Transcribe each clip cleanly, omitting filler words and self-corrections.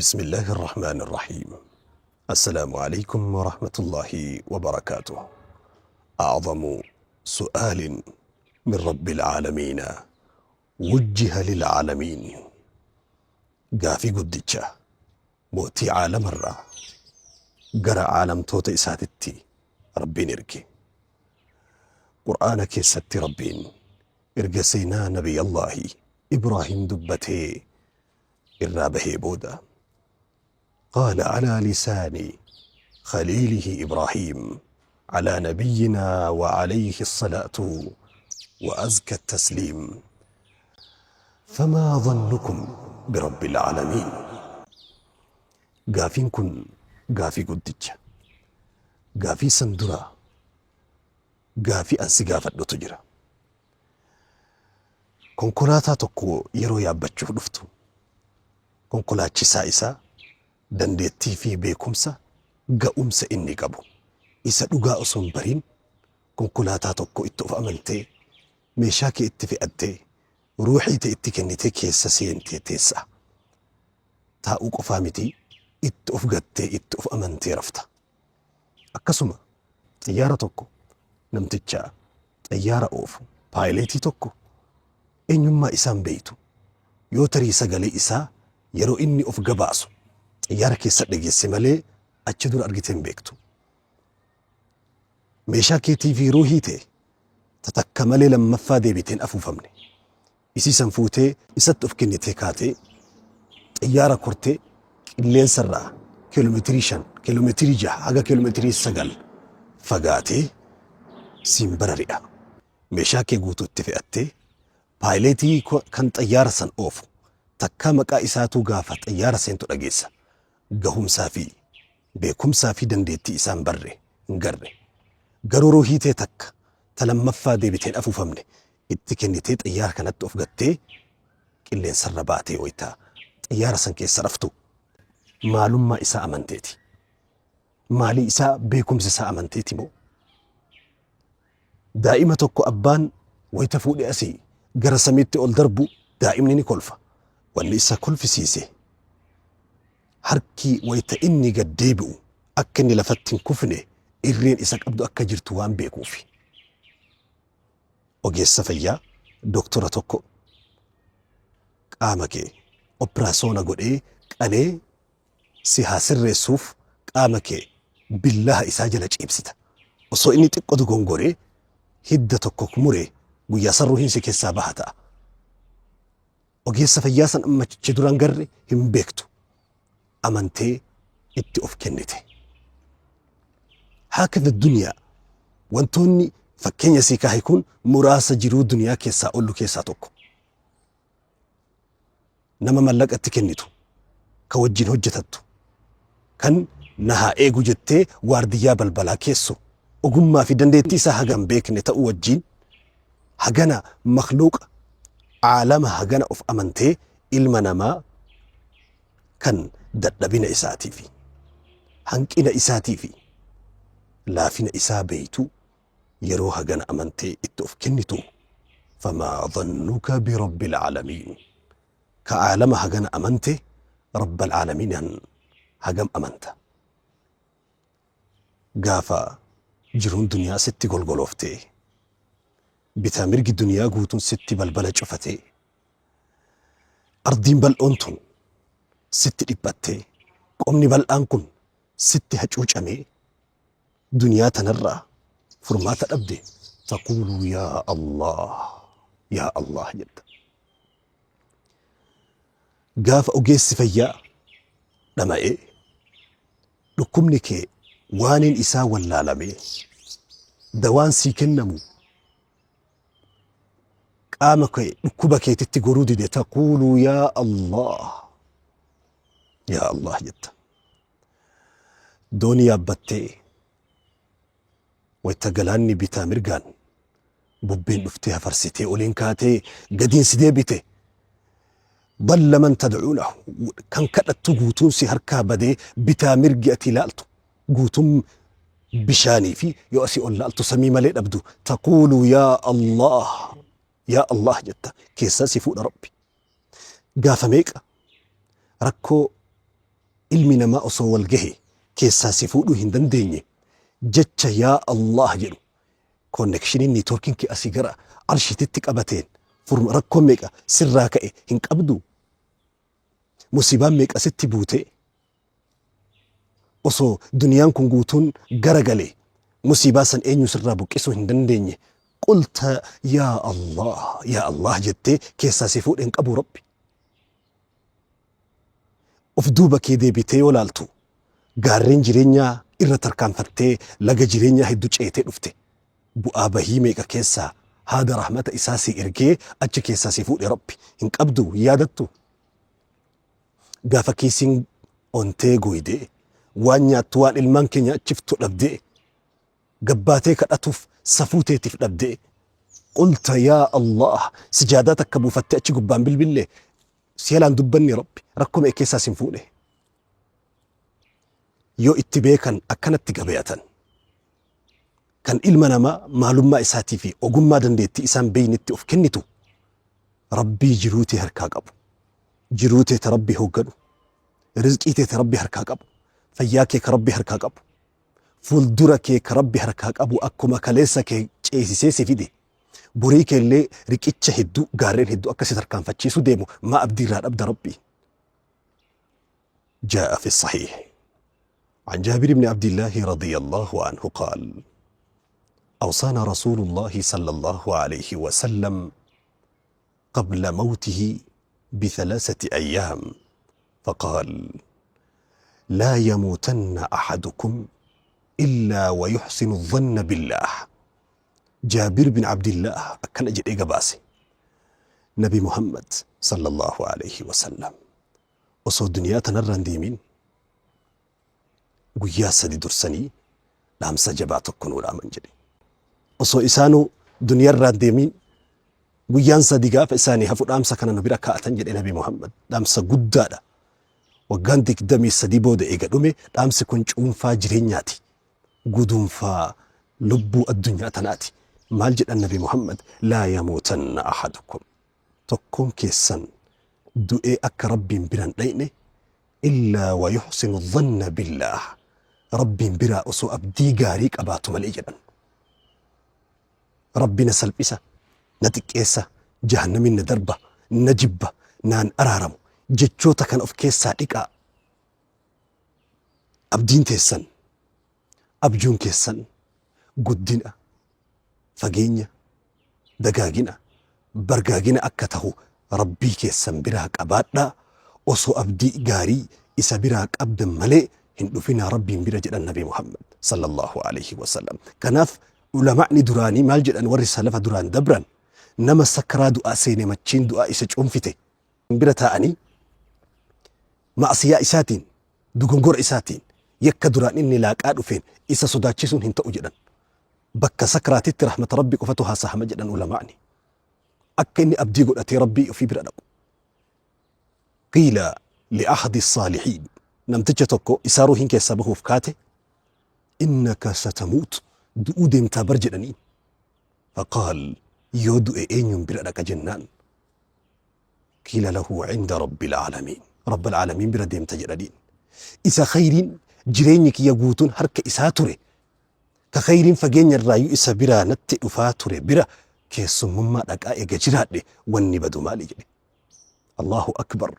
بسم الله الرحمن الرحيم. السلام عليكم ورحمة الله وبركاته. أعظم سؤال من رب العالمين وجه للعالمين قافي قدتشا موتي عالم الرا قرى عالم توت إساتتي ربي نركي قرآنك ست ربين إرقسينا نبي الله إبراهيم دبته إرابه بودا قال على لسان خليله إبراهيم على نبينا وعليه الصلاة وأزكى التسليم فما ظنكم برب العالمين. قافين كن قافي قدج قافي سندرا قافي أنسي قافت تجرى كونكولاتا تكو يرو يابتشو دفتو كونكولاتشي سايسا dandeettii fi beekumsa ga'umsa inni qabu isa dhugaa osoo hin bariin konkolaataa tokko itti of amantee meeshaa kee itti fe'attee ruuxii ta'e itti kennitee keessa seentee teessa taa'uu qofaa miti itti of gattee itti of amantee rafta. Akkasuma xiyyaara tokko namticha xiyyaara oofu paayileetii tokko eenyummaa isaan beeytu yoo tarii sagalee isaa yeroo inni of gabaasu xiyyaara keessa dhageesse malee achi dura argitee hin beektu. Meeshaa keetii fi ruuhii ta'e tatakka malee lammaffaa deebiteen afuufamne isii san fuutee isatti of kennitee kaatee xiyyaara kortee qilleensarraa kiiloomeetirii 5 kiiloomeetirii 6 haga kiiloomeetirii 9 fagaatee siin barari'a. Meeshaa kee guutuu itti fe'attee paayileetii kan xiyyaara san oofu takka maqaa isaatuu gaafa xiyyaara seentu dhageessa. Gahumsaa fi beekumsaa fi dandeettii isaan barre hin garre garuu ruuhii ta'e takka ta lammaffaa deebiteen afuufamne itti kennitee xiyyaara kanatti of gattee qilleensarra baatee waytaa xiyyaara san keessa raftu maalummaa isaa amanteeti. Maalii isaa beekumsa isaa amanteeti moo? Daa'ima tokko abbaan wayita fuudhee asii gara samiitti ol darbu daa'imni ni kolfa. Wanni isa kolfisiise harki wayita inni gad deebi'u akka inni lafatti hin kufne irreen isa qabdu akka jirtu waan beekuufi. Ogeessa fayyaa doktora tokko qaama kee operaasyoona godhee qalee si haa sirreessuuf qaama kee billaha isaa jala ciibsita. Osoo inni xiqqoo dogongoree hidda tokko muree guyyaa san ruuhiin si keessaa baha ta'a. Ogeessa fayyaa san ammachichi duraan garre hin beektu. Amantee itti of kennite. Haakadha duniyaa wantoonni fakkeenya sii kaa'e kun muraasa jiruu duniyaa keessaa ollu keessaa tokko. Nama mallaqa itti kennitu ka wajjin hojjetattu kan na haa eegu jettee waardiyyaa balbalaa keessu ogummaa fi dandeettii isaa hagam beekne ta'uu wajjin hagana makhluuqa عالم هجنا أف أمنته إلمنا ما كان دبنا إساتي في هنكنا إساتي في لا فينا إسابيتو يرو هجنا أمنته إتوف كنتو فما ظنك برب العالمين كعالم هجنا أمنته رب العالمين هجم أمنته قافا جرون دنيا ستي قلقلوفتي بتامرق الدنيا قوتون ستي بلبلة شفتي أرضين بالأنتون ستي إبتي قومني بالأنكن ستي هجوج أمي دنيا تنرى فرمات الأبدي تقولوا يا الله يا الله جد قاف أوجيس فيا لما إيه لكمني كي وانين إسا ولا لمي دوان سيكنمو قامك كبك تتقرود دي تقولوا يا الله يا الله جد دنيا بتي ويتقلاني بتامرقان ببين نفتيها فرستي أولين كاتي قدين سديبتي ضل من تدعونه كان كانت تقوتون سهركا بدي بتامرقي أتلالتو قوتم بشاني في يؤسي أولالتو سميمة لين أبدو تقولوا يا الله يا الله جدا كيساسي فوق ربي قافة ميك ركو ilmi namaa osoo wal gahe keessaa si fuudhuu hin dandeenye jecha yaa Allah jedhu konnekshiniin niitoorkiin kee asii gara arshiititti qabateen furma rakkoo meeqa sirraa ka'e hin qabdu musiibaan meeqa sitti buute osoo duniyaan kun guutuun gara galee musiibaa san eenyu sirraa buqqisuu hin dandeenye qulta yaa Allah jettee keessaa si fuudheen qabu rabbi of duuba kee deebitee yoo laaltu gaarreen jireenyaa irra tarkaanfattee laga jireenyaa hedduu ceetee dhufte bu'aa bahii meeqa keessaa haada rahmata isaa si ergee achi keessaa si fuudhe rabbi hin qabdu yaadattu gaafa kiisiin ontee goydee waan nyaattu waan ilmaan keenya achiftu dhabdee gabbaatee kadhatuuf safuuteetiif dhabdee qulta yaa Allah sijaadaa takka buufattee achi gubbaan bilbillee sielaan dubbanni rabbi rakkoo meeqa keessaa sin fuudhe yoo itti beekan akkanatti gabayatan kan ilma namaa maalummaa isaatii fi ogummaa dandeettii isaan beeynitti of kennitu rabbii jiruutee harkaa qabu jiruutee ta rabbii hoogganu rizqii tee ta rabbii harkaa qabu fayyaa kee ka rabbii harkaa qabu fuuldura kee ka rabbii harkaa qabu akkuma kaleessa kee ceesisee si fide burii keellee riqicha hedduu gaarreen hedduu akkasi tarkaanfachiisu deemu maa abdiirraa dhabda rabbii جاء في الصحيح عن جابر بن عبد الله رضي الله عنه قال أوصانا رسول الله صلى الله عليه وسلم قبل موته ب3 أيام فقال لا يموتن أحدكم إلا ويحسن الظن بالله جابر بن عبد الله أكن أجد إيقاباسي نبي محمد صلى الله عليه وسلم وصو الدنيا تنرن ديمين قويا سدي درسني لام سجباتك كنو لا منجلي وصو إسانو دنيا الران ديمين قويان صديقا فإساني هفو لامسا كان نبي ركاة جل نبي محمد لامسا قدادا وقاندك دمي سديبو دي إيقا دومي لامسا كنش أنفا جرينياتي قدومفا لبو الدنيا تناتي مال جل النبي محمد لا يموتن أحدكم تكون كيسان دؤي أك ربي بران ديني إلا ويحسن الظن بالله ربي برا أسو أبدي غاريك أباتو مليجدا ربنا سلبسا نتك إيسا جهنم ندربا نجبا نان أرارم جتشوتا كان أف كيسا ديكا أبدين تيسان أبجون كيسان قدنا فقينيا دقاقنا برقاقنا أكته ربي كيسان براك أبادنا أسو أبدي غاري إسا براك أبد ملي هندو فينا ربي برجل النبي محمد صلى الله عليه وسلم كناف علماء دراني مال جل وري سلف دران دبران نما سكرا دعاء سيني ماتشين دعاء إسا جنفته برتاءني معصية إساتين دوغنغور إساتين يكا دران إني لاك آدوفين إسا صداتشيسون هنتو جدا بكا سكراتي رحمة ربي قفتها سحما جدا علماءني أكا إني أبدي قل أتي ربي وفي برادك قيل لأحد الصالحين نمتجتكو إسارو هنك يسابه فكاته إنك ستموت دؤودم تبرجدني فقال يودو أين برادك جنان قيل له عند رب العالمين رب العالمين برديم تجردين إسا خير جرينك يقوتون هرك إساتوري كخير فجين الرايو إسا برا نت أفاتوري برا كيسو مما لك آئك جراد واني بدو مالي جري الله أكبر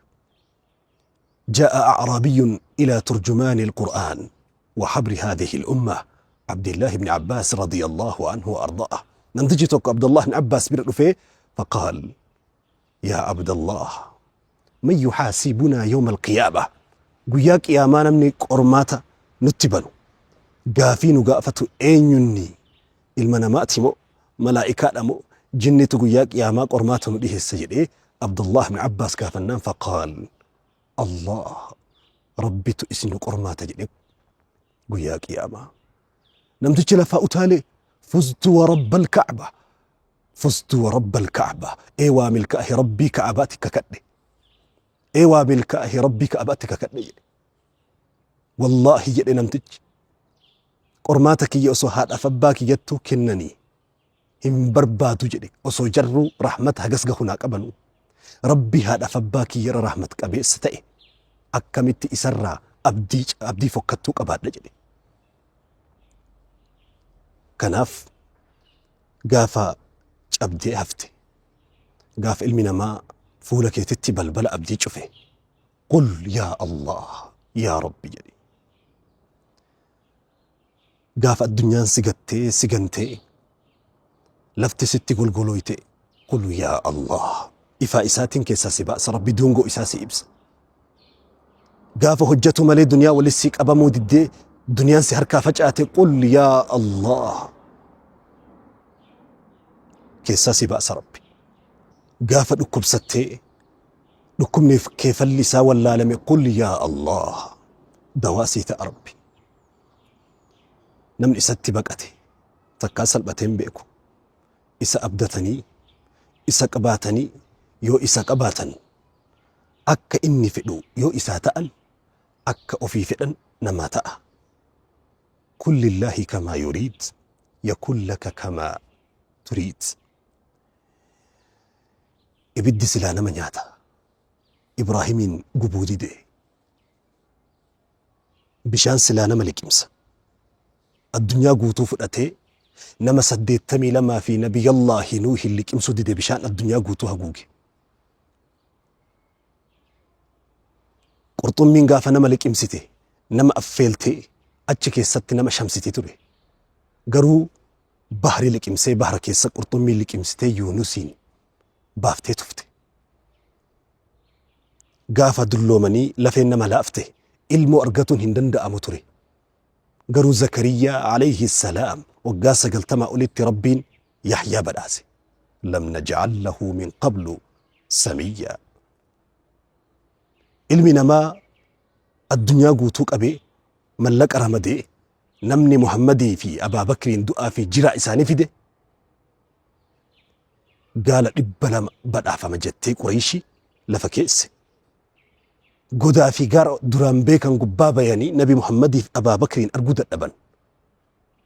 جاء أعرابي إلى ترجمان القرآن وحبر هذه الأمة عبد الله بن عباس رضي الله عنه وأرضاه نمتجتك عبد الله بن عباس برقفه فقال يا عبد الله من يحاسبنا يوم القيامة قياك يا مانا مني قرماتا نتبنو قافين قافتو أينيني المنامات مو ملائكات مو جنة قياك يا ما قرماتا نديه السجد عبد الله بن عباس كافنان فقال الله ربي تؤسن قرماتا جنة قياك يا ما نمتج لفاؤتالي فزت ورب الكعبة فزت ورب الكعبة ايوا ملكاه ربي كعباتك كدي ايوا ملكاه ربي كعباتك كدي والله جدي نمتج قرماتك يوسو هاد افباك يتو كنني هم بربادو جدي وسو جرو رحمتها قسقهنا قبلو ربي هاد افباك يرى رحمتك ابي ستئ اكمت اسرى abdii fokkattuu qabaadha jedhe. Kanaaf gaafa cabdee hafte, gaafa ilmi namaa fuula keetitti balbala abdii cufe, qul yaa Allah yaa Rabbi jedhe. Gaafa addunyaan si gattee si gantee lafti sitti golgolooyte, qul yaa Allah. Ifaa isaatiin keessaa si baasa, Rabbi duungoo isaa si ibsa. Gaafa hojjetu malee duniyaa walitti si qabamuu diddee duniyaan si harkaa facaate, qul yaa Allah. Keessaa si baasa Rabbi. Gaafa dhukkubsattee dhukkubni keefalli isaa wallaalame, qul yaa Allah. Dawaa sii ta'a Rabbi. Namni isatti baqate takkaa salphatee hin beeku. Isa abdatanii, isa qabaatanii yoo isa qabaatan akka inni fedhu yoo isaa ta'an akka ofii fedhan namaa ta'a. Kun lillaahi kamaa yuriid yakun laka kamaa turiid. Ibiddi silaa nama nyaata. Ibraahimiin gubuu dide. Bishaan silaa nama liqimsa. Addunyaa guutuu fudhatee nama 82 fi Nabiyyallaahi Nuuhin liqimsuu dide bishaan addunyaa guutuu haguuge. Qurxummiin gaafa nama liqimsite, nama affeeltee achi keessatti nama shamsite ture. Garuu bahri liqimsee bahra keessa qurxummii liqimsitee Yuunusiin baaftee tufte. Gaafa dulloomanii lafeen nama laafte ilmoo argatuun hin danda'amu ture. Garuu Zakariyaa alayhi salaam waggaa 90 olitti Rabbiin Yahyaa badhaase. Lam naj'al lahu min qablu samiyyaa. Ilmi namaa addunyaa guutuu qabee mallaqa ramadee namni Muhammadii fi Abaabakriin du'aa fi jiraa isaanii fide. Gaala 200 badhaafama jettee Qurayshi lafa keesse. Godaa fi gaara duraan beekan gubbaa bayanii Nabi Muhammadii fi Abaabakriin arguu dadhaban.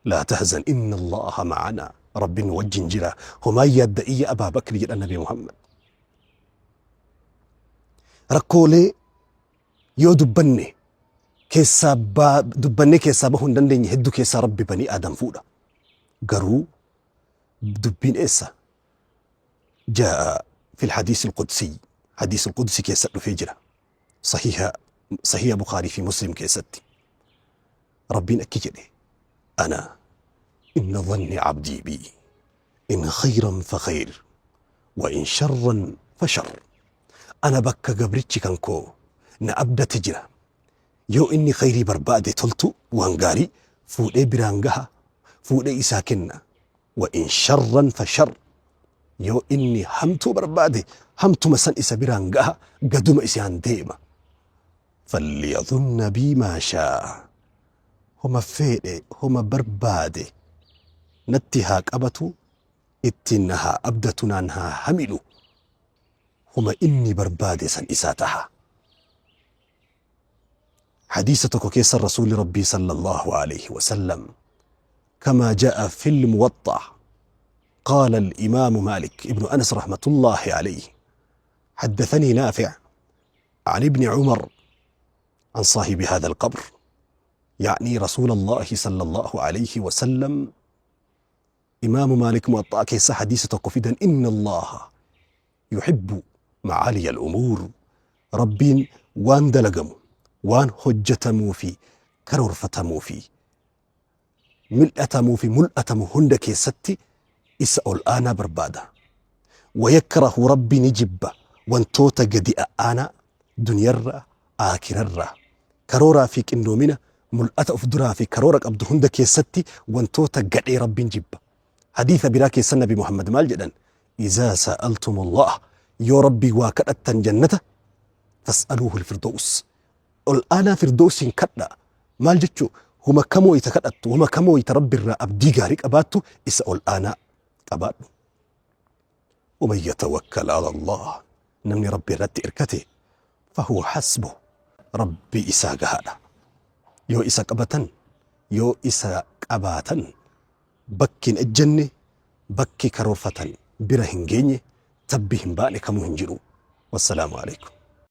Laa tahzan inna Allaha ma'anaa. Rabbiin wajjin jira. Homaa yaadda iyya Abaabakri jedha Nabi Muhammad. Rakkoolee yoo dubbanne keessaa bahuu hin dandeenye hedduu keessaa Rabbi banii Aadam fuudha. Garuu dubbiin eessa? Jaa'a fil hadiis al-Qudsi. Hadiis al-Qudsi keessa dhufee jira. صحيح بخاري في مسلم كيستي. ربنا أكيد أنا إن ظن عبدي بي إن خيرا فخير وإن شرا فشر. أنا بكا قبرتش كانكو نأبدا تجرى يو إني خيري بربادي تلتو وانقاري فودي برانقها فودي إساكنا وإن شرا فشر يو إني همتو بربادي همتو مسان إسا برانقها قدوم إسيان ديما فليظن بي ما شاء. هما فيدي هما بربادي نتها قبتو اتنها أبدتنا عنها حملو هما إني بربادي سن إساتها. حديثتك كيس الرسول ربي صلى الله عليه وسلم كما جاء في الموطأ. قال الإمام مالك ابن أنس رحمة الله عليه حدثني نافع عن ابن عمر عن صاحب هذا القبر يعني رسول الله صلى الله عليه وسلم. إمام مالك موطأ كيس حديثتك فيدا إن الله يحب معالي الأمور. ربين وان دلقمو وان حجتمو في كرورفتمو في ملأتمو في ملأتمو هندك ستي إسأل آنا بربادة. ويكره ربي نجب وانتوتا قدي آنا دنيا الرّ آكر الرّ كرورا فيك إنو منا ملأت أفدرا في كرورك أبدو هندك ستي وانتوتا قدي ربي نجب. حديث براكي سنة بمحمد مال جدا إذا سألتم الله يا ربي واكدت جنة فاسألوه الفردوس. الآن فردوس كدنا مال جتشو هما كمو يتكدت هما كمو يتربي الرّ أبدي غاريك أباتو إسأل آنا أباتو. ومن يتوكل على الله نمني ربي رد إركتي فهو حسبه. ربي إساق هذا يو إساق أبتن يو إساق أباتن بكين الجنة بكي كروفتن برهنجيني تبهم بالك مهنجرو. والسلام عليكم.